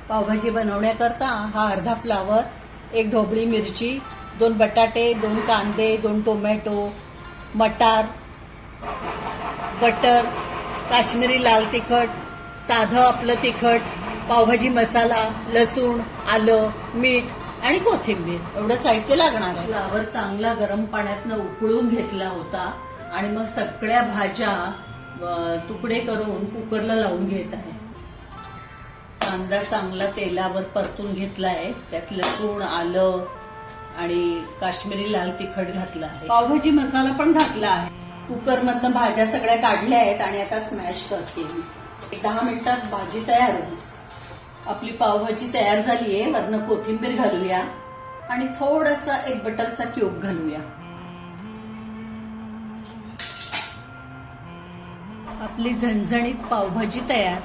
पावभाजी बनवण्याकरता हा अर्धा फ्लावर, एक ढोबळी मिरची, 2 बटाटे, 2 कांदे, 2 टोमॅटो, मटार, बटर, काश्मीरी लाल तिखट, साधं आपलं तिखट, पावभाजी मसाला, लसूण, आलं, मीठ आणि कोथिंबीर एवढं साहित्य लागणार आहे. फ्लावर चांगला गरम पाण्यातनं उकळून घेतला होता आणि मग सगळ्या भाज्या तुकडे करून कुकरला लावून घेत आहे. कांदा चांगला तेलावर परतून घेतला आहे. त्यात लसूण, आलं आणि काश्मीरी लाल तिखट घातलं आहे. पावभाजी मसाला पण घातला आहे. कुकरमधनं भाज्या सगळ्या काढल्या आहेत आणि आता स्मॅश करते. 10 मिनिटात भाजी तयार होईल. आपली पावभाजी तयार झाली आहे. वरनं कोथिंबीर घालूया आणि थोडासा एक बटरचा क्यूब घालूया. आपली झणझणीत पावभाजी तयार.